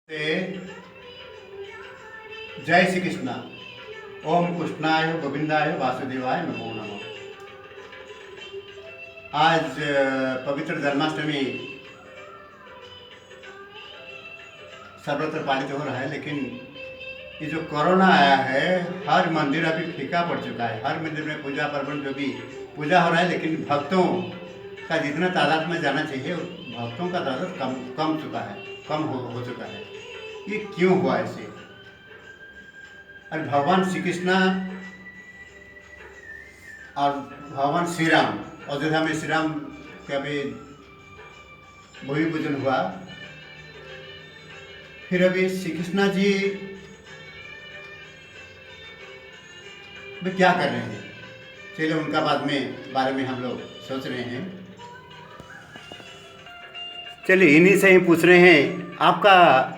जय श्री कृष्ण। ओम कृष्णाय गोविंदाय वासुदेवाय नमो नमः। आज पवित्र जन्माष्टमी सर्वत्र पालित हो रहा है, लेकिन ये जो कोरोना आया है, हर मंदिर अभी फीका पड़ चुका है। हर मंदिर में पूजा पर्वण जो भी पूजा हो रहा है, लेकिन भक्तों का जितना तादाद में जाना चाहिए, भक्तों का तादाद कम हो चुका है। ये क्यों हुआ ऐसे? और भगवान श्री कृष्ण और भगवान श्री राम, अयोध्या में श्री राम का भी भूमि पूजन हुआ। फिर अभी श्री कृष्ण जी क्या कर रहे हैं, चलिए उनका बारे में हम लोग सोच रहे हैं। चलिए इन्हीं से ही पूछ रहे हैं, आपका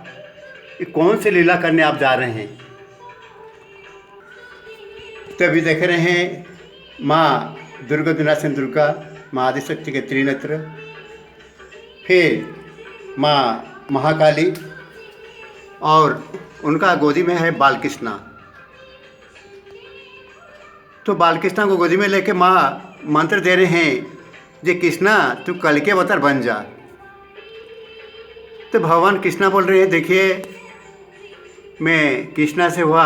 कौन सी लीला करने आप जा रहे हैं? तो अभी देख रहे हैं माँ दुर्गा विनाशिनी दुर्गा, माँ आदिशक्ति के त्रिनेत्र, फिर माँ महाकाली, और उनका गोदी में है बालकृष्णा। तो बालकृष्णा को गोदी में लेके माँ मंत्र दे रहे हैं, जे कृष्णा तू कल के अवतार बन जा। तो भगवान कृष्णा बोल रहे हैं, देखिए मैं कृष्णा से हुआ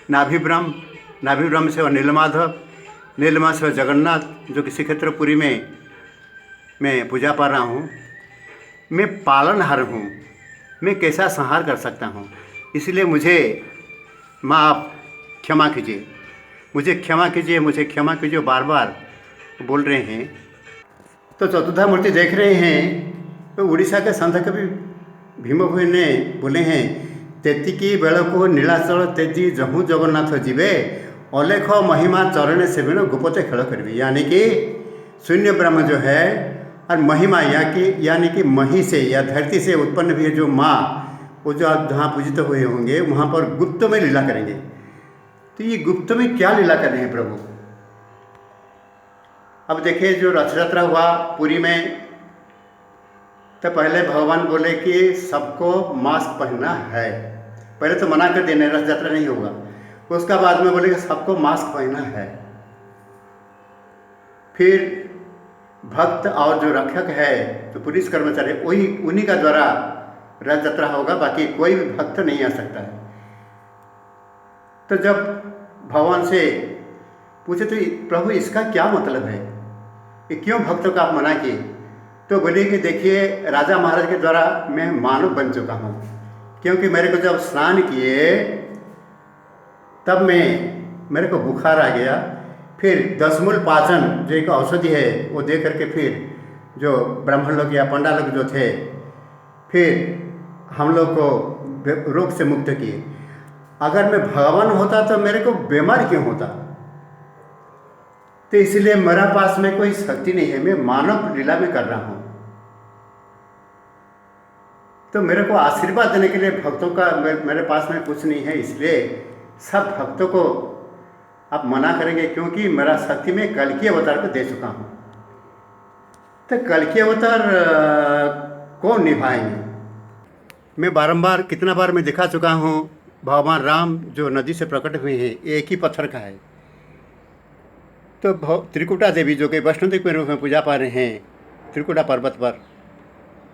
नाभि ब्रह्म से हुआ नीलमाधव, नीलमा से हुआ जगन्नाथ, जो कि श्रीक्षेत्रपुरी में मैं पूजा पा रहा हूँ। मैं पालनहार हूँ, मैं कैसा संहार कर सकता हूँ, इसलिए मुझे माँ आप क्षमा कीजिए, मुझे क्षमा कीजिए, बार बार बोल रहे हैं। तो चतुर्धा मूर्ति देख रहे हैं, तो उड़ीसा के संत कवि भीमभोई ने बोले हैं, तेतिकी बेलको नीलाचल तेजी जहूँ जगन्नाथ जीवे, अलेख महिमा चरण सेवन गोपते खेल करी। यानी कि शून्य ब्रह्म जो है और महिमा यानी कि मही से या धरती से उत्पन्न भी है जो माँ, वो जो आप जहाँ पूजित हुए होंगे वहाँ पर गुप्त में लीला करेंगे। तो ये गुप्त में क्या लीला कर रहे हैं प्रभु? अब देखिए जो रथ यात्रा हुआ पुरी में, तो पहले भगवान बोले कि सबको मास्क पहनना है। पहले तो मना कर देने, रथ यात्रा नहीं होगा। उसका बाद में बोले कि सबको मास्क पहनना है। फिर भक्त और जो रक्षक है, जो पुलिस कर्मचारी, वही उन्हीं का द्वारा रथ यात्रा होगा, बाकी कोई भी भक्त नहीं आ सकता है। तो जब भगवान से पूछे तो प्रभु इसका क्या मतलब है, ये क्यों भक्तों का आप मना किए? तो बोले कि देखिए राजा महाराज के द्वारा मैं मानव बन चुका हूँ, क्योंकि मेरे को जब स्नान किए तब मेरे को बुखार आ गया। फिर दशमूल पाचन जो एक औषधि है वो दे करके फिर जो ब्राह्मण लोग या पंडा लोग जो थे, फिर हम लोग को रोग से मुक्त किए। अगर मैं भगवान होता तो मेरे को बीमार क्यों होता? तो इसलिए मेरा पास में कोई शक्ति नहीं है, मैं मानव लीला में कर रहा हूँ। तो मेरे को आशीर्वाद देने के लिए भक्तों का मेरे पास में कुछ नहीं है, इसलिए सब भक्तों को आप मना करेंगे, क्योंकि मेरा शक्ति में कल्कि अवतार को दे चुका हूँ। तो कल्कि अवतार कौन निभाएंगे? मैं बारंबार कितना बार मैं दिखा चुका हूँ, भगवान राम जो नदी से प्रकट हुए हैं, एक ही पत्थर का है। तो त्रिकुटा देवी जो कि वैष्णो देवी के रूप में पूजा पा रहे हैं त्रिकुटा पर्वत पर,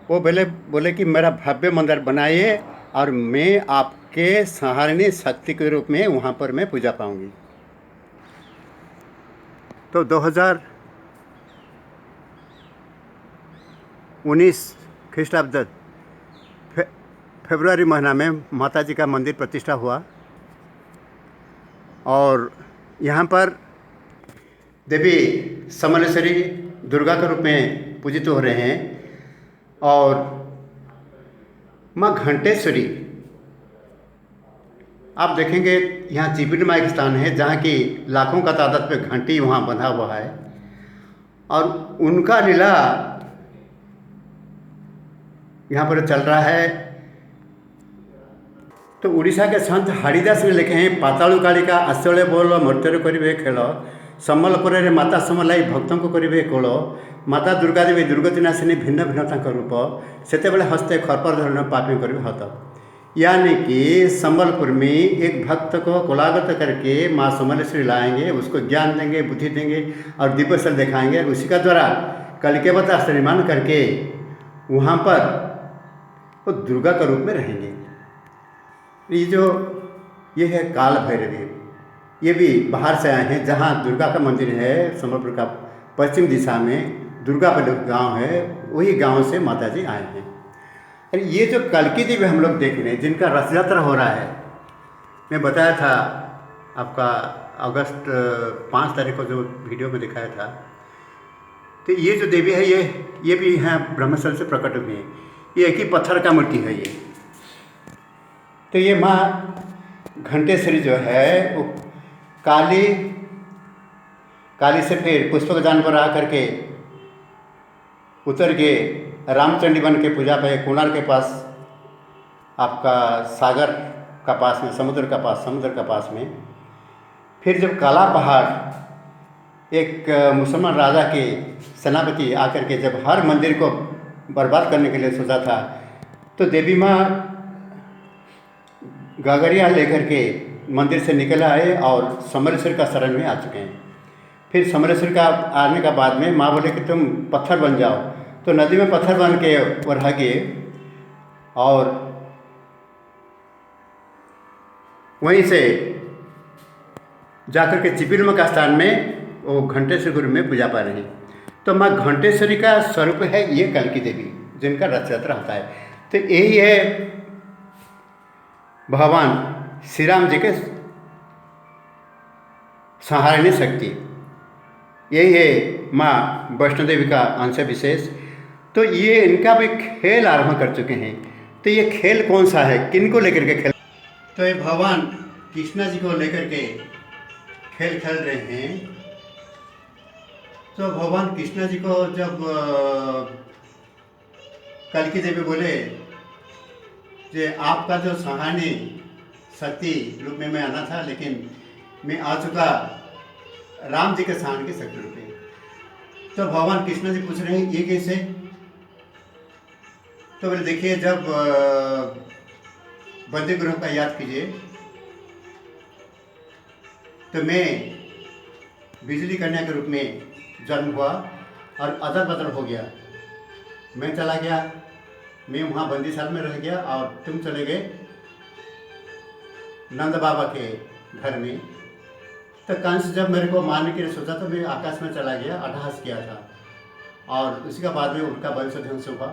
वो बोले कि मेरा भव्य मंदिर बनाइए और मैं आपके संहारिणी शक्ति के रूप में वहाँ पर मैं पूजा पाऊँगी। तो 2019 ख्रीष्टाब्द फरवरी महीना में माता जी का मंदिर प्रतिष्ठा हुआ, और यहाँ पर देवी समलेश्वरी दुर्गा के रूप में पूजित हो रहे हैं, और माँ घंटेश्वरी आप देखेंगे यहाँ चिपिट माँ एक स्थान है जहाँ की लाखों का तादाद पे घंटी वहाँ बंधा हुआ है, और उनका लीला यहाँ पर चल रहा है। तो उड़ीसा के संत हरिदास ने लिखे हैं, पातालु कालिका आश्चर्य बोल मर्त्य करिबे खेल, सम्बलपुर माता समलाई भक्तों को करिबे कोल, माता दुर्गा देवी दुर्गतिनाशिनी भिन्न भिन्न रूप से हस्ते खरपर धरण पापी कर हत। यानी कि संबलपुर में एक भक्त को कुलागत करके माँ समलेश्वरी लाएंगे, उसको ज्ञान देंगे, बुद्धि देंगे और दिव्य स्थल दिखाएंगे। उसी का द्वारा कलिकेवत निर्माण करके वहाँ पर वो दुर्गा का रूप में रहेंगे। ये है काल भैरवी, ये भी बाहर से आए हैं। जहाँ दुर्गा का मंदिर है संबलपुर का पश्चिम दिशा में दुर्गापुर गांव है, वही गांव से माता जी आए हैं। और ये जो कल्की देवी हम लोग देख रहे हैं जिनका रथ यात्रा हो रहा है, मैं बताया था आपका अगस्त 5 तारीख को जो वीडियो में दिखाया था। तो ये जो देवी है ये भी हैं ब्रह्मस्थल से प्रकट हुई है। ये एक ही पत्थर का मूर्ति है ये। तो ये माँ घंटेश्वरी जो है वो काली से फिर पुष्पक जान पर आकर के उतर के रामचंडी बन के पूजा पे कोणार्क के पास, आपका सागर का पास में, समुद्र का पास में। फिर जब काला पहाड़ एक मुसलमान राजा के सेनापति आकर के जब हर मंदिर को बर्बाद करने के लिए सोचा था, तो देवी माँ गागरिया लेकर के मंदिर से निकल आए और समलेश्वर का शरण में आ चुके हैं। फिर समलेश्वर का आने का बाद में माँ बोले कि तुम पत्थर बन जाओ, तो नदी में पत्थर बन के वो रह गए और वहीं से जाकर के चिपिलम का स्थान में वो घंटेश्वरी गुरु में पूजा पा रही। तो माँ घंटेश्वरी का स्वरूप है ये कल्की देवी, जिनका रथ यात्रा होता है। तो यही है भगवान श्री राम जी के सहारणी शक्ति, यही है माँ वैष्णो देवी का अंश विशेष। तो ये इनका भी खेल आरंभ कर चुके हैं। तो ये खेल कौन सा है, किन को लेकर के खेल? तो ये भगवान कृष्णा जी को लेकर के खेल खेल रहे हैं। तो भगवान कृष्णा जी को जब कल्की देवी बोले कि आपका जो सहानी शक्ति रूप में मैं आना था, लेकिन मैं आ चुका राम जी के सहानी की शक्ति रूप में। तो भगवान कृष्ण जी पूछ रहे हैं ये कैसे? तो बोले देखिए, जब बंदी ग्रह का याद कीजिए, तो मैं बिजली कन्या के रूप में जन्म हुआ और अदल बदल हो गया। मैं चला गया, मैं वहाँ बंदीशाल में रह गया और तुम चले गए नंद बाबा के घर में। तो कंस जब मेरे को मारने के लिए सोचा तो मैं आकाश में चला गया, अट्टहास किया था और उसके बाद में उनका वंशध्वंस हुआ।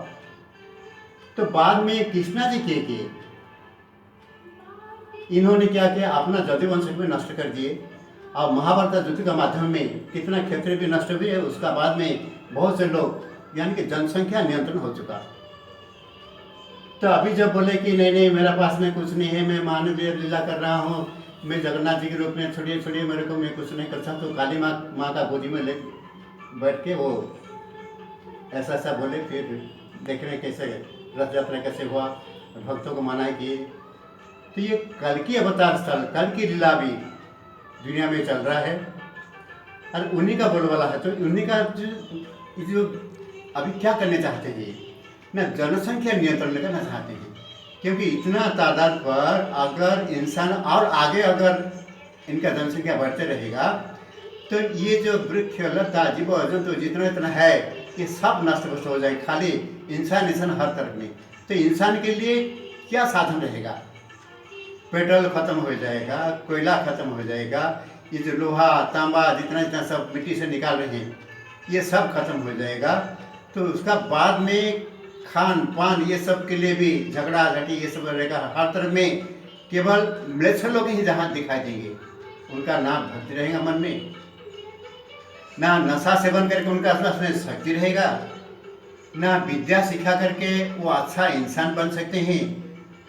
तो बाद में कृष्णा जी के इन्होंने क्या किया, अपना जदु वंश भी नष्ट कर दिए और महाभारत युद्ध के माध्यम में कितना क्षेत्र भी नष्ट हुए। उसका बाद में बहुत से लोग यानी कि जनसंख्या नियंत्रण हो चुका। तो अभी जब बोले कि नहीं मेरा पास में कुछ नहीं है, मैं मानवीय लीला कर रहा हूँ, मैं जगन्नाथ जी के रूप में, छोड़िए मेरे को, मैं कुछ नहीं कर सकता। तो काली माँ का गोदी में ले बैठ के वो ऐसा बोले। फिर देख रहे कैसे रथ यात्रा कैसे हुआ, भक्तों को मनाई किए। तो ये कल की अवतार स्थल, कल की लीला भी दुनिया में चल रहा है और उन्हीं का बोलबाला है। तो उन्हीं का जो अभी क्या करने चाहते हैं ना, जनसंख्या नियंत्रण करना चाहते हैं। क्योंकि इतना तादाद पर अगर इंसान और आगे अगर इनका जनसंख्या बढ़ते रहेगा तो ये जो वृक्ष लता जीव जंतु जितना है ये सब नष्ट हो जाए। खाली इंसान हर तरफ में। तो इंसान के लिए क्या साधन रहेगा? पेट्रोल खत्म हो जाएगा, कोयला खत्म हो जाएगा, ये जो लोहा तांबा जितना सब मिट्टी से निकाल रहे हैं ये सब खत्म हो जाएगा। तो उसका बाद में खान पान ये सब के लिए भी झगड़ा झटी ये सब रहेगा। हर तरफ में केवल म्लेच्छ लोग ही जहाँ दिखाई देंगे, उनका ना भक्ति रहेगा मन में, ना नशा सेवन करके उनका उसमें शक्ति रहेगा, ना विद्या सिखा करके वो अच्छा इंसान बन सकते हैं।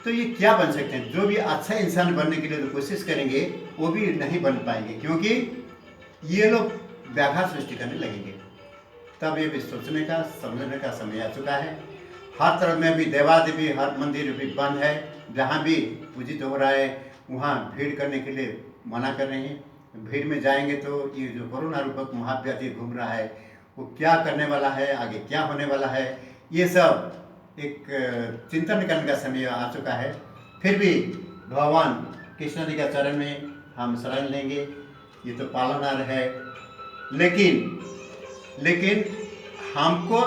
तो ये क्या बन सकते हैं? जो भी अच्छा इंसान बनने के लिए तो कोशिश करेंगे वो भी नहीं बन पाएंगे, क्योंकि ये लोग व्याघात सृष्टि करने लगेंगे। तब ये भी सोचने का समझने का समय आ चुका है। हर तरफ में भी देवादेवी, हर मंदिर भी बंद है। जहाँ भी पूजित हो रहा है वहाँ भीड़ करने के लिए मना कर रहे हैं। भीड़ में जाएंगे तो ये जो कोरोना रूपक महाव्याधि घूम रहा है वो क्या करने वाला है, आगे क्या होने वाला है, ये सब एक चिंतन करने का समय आ चुका है। फिर भी भगवान कृष्ण जी का चरण में हम शरण लेंगे, ये तो पालनहार है। लेकिन हमको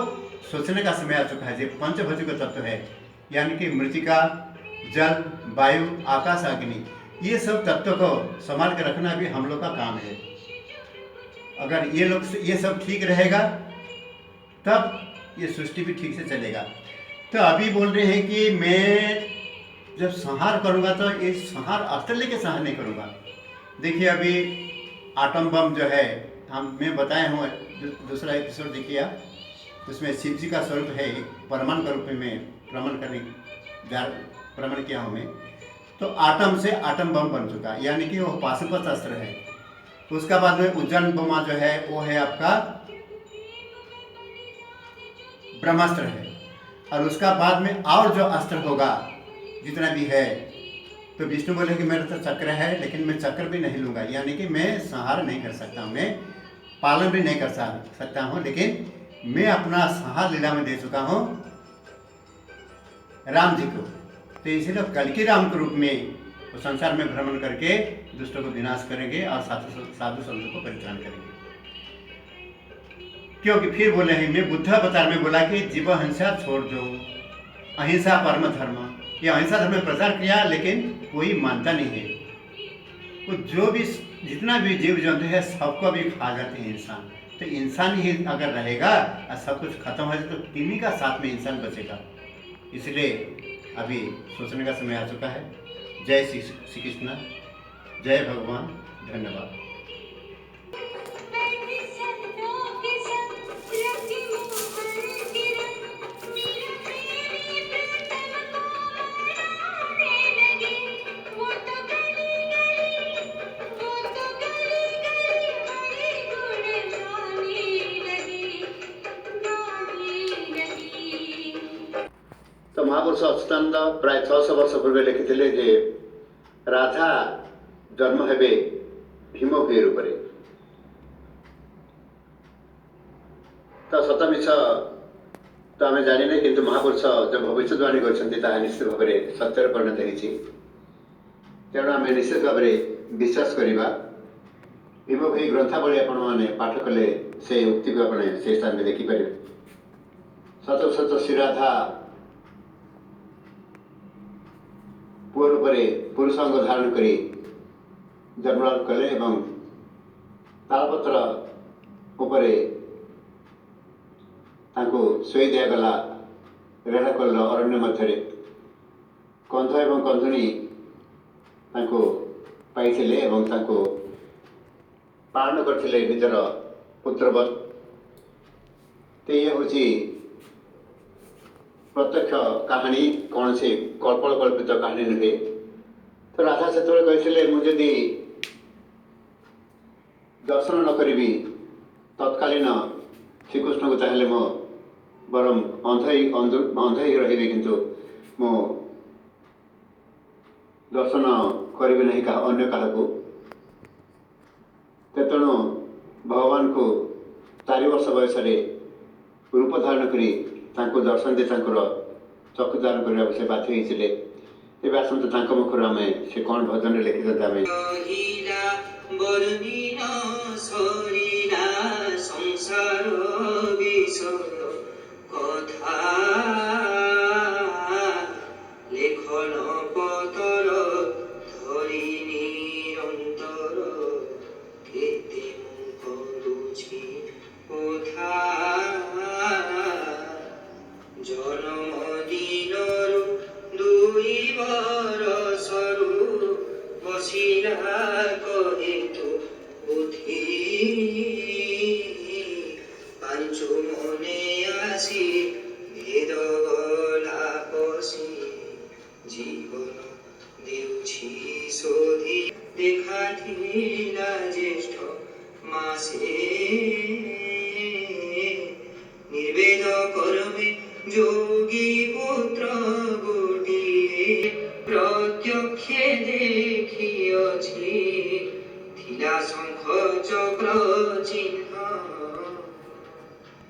सोचने का समय आ चुका है। जो पंचभौतिक तत्व है, यानी कि मृतिका, जल, वायु, आकाश, अग्नि, ये सब तत्वों को संभाल के रखना भी हम लोग का काम है। अगर ये सब ठीक रहेगा तब ये सृष्टि भी ठीक से चलेगा। तो अभी बोल रहे हैं कि मैं जब संहार करूँगा तो ये संहार अस्त्र लेके संहार नहीं करूँगा। देखिए अभी आटम बम जो है मैं बताया हूँ, दूसरा एपिसोड देखिए आप, उसमें शिव जी का स्वरूप है, एक परमाणु के रूप में भ्रमण किया हूँ मैं। तो आटम से आटम बम बन चुका, यानी कि वो पाशुपत अस्त्र है। उसका बाद में उज्जैन बोमा जो है वो है आपका ब्रह्मास्त्र है। और उसका बाद में और जो अस्त्र होगा जितना भी है, तो विष्णु बोले कि मेरा तो चक्र है, लेकिन मैं चक्र भी नहीं लूँगा, यानी कि मैं संहार नहीं कर सकता हूँ, मैं पालन भी नहीं कर सकता हूँ, लेकिन मैं अपना संहार लीला में दे चुका हूँ राम जी को। तो इसलिए कल्कि राम के रूप में वो संसार में भ्रमण करके दुष्टों को विनाश करेंगे और साधु संतों को परित्राण करेंगे। क्योंकि फिर बोले हैं, मैं बुद्ध अवतार में बोला कि जीव हिंसा छोड़ दो, अहिंसा परम धर्म। ये अहिंसा धर्म में प्रचार किया, लेकिन कोई मानता नहीं है। तो जो भी जितना भी जीव जंतु है सबको भी खा जाते हैं इंसान। तो इंसान ही अगर रहेगा और सब कुछ खत्म हो जाए तो किन्हीं का साथ में इंसान बचेगा। इसलिए अभी सोचने का समय आ चुका है। जय श्री कृष्ण, जय भगवान, धन्यवाद। तो महापुरुष अच्युतानंद प्राय 600 वर्ष पूर्व लिखिथिले जे राधा जन्म हेबे भीम भुई रूप। तो सत मिछ तो आम जानी, किंतु महापुरुष जो भविष्यवाणी कर निश्चित भाव में सत्यर परिणत होती। तेणु आम निश्चित भाव में विश्वास करवा। भीम भुई ग्रंथावली आपने पाठ कले से उक्ति को आपने से स्थान में देखिपारे। सत सत श्री राधा पुअ रूप पुरुष अंग धारण कर जन्मलाभ कले एवं तालपत्र उपरे शोई दिगला रेढ़ाकल अरण्य मध्य कंध एवं कंधुणी पाई पालन करते निजर पुत्रवत। तो ये हूँ प्रत्यक्ष कहानी, कौन सी कल्पित कहानी नुहे। तो राधा से कहते मुझे दर्शन न करी तत्कालीन श्रीकृष्ण को चाहे मो बरम अंध ही रही, किंतु मो दर्शन करी नहीं अन्य क्या। तेणु भगवान को 4 वर्ष बयस रूप धारण करी दर्शन दे चक्षु धारण करने से बाध्य होते। तेज आसतु मुखर आम से कौन भजन लिखित आम संसार कथा लेखन पतर धरी निरंतर केते करुछि कथा जन्मदिनरु 2 बरसरु बसिला कहेतु बुद्धि पांचु मने आसी भेद गला पसी जीवन देउछि सोधी देखा थिला ज्येष्ठ मासे निर्वेद कर्मे जोगी पुत्र गोटिए प्रत्यक्षे देखिअछि थिला शंख चक्र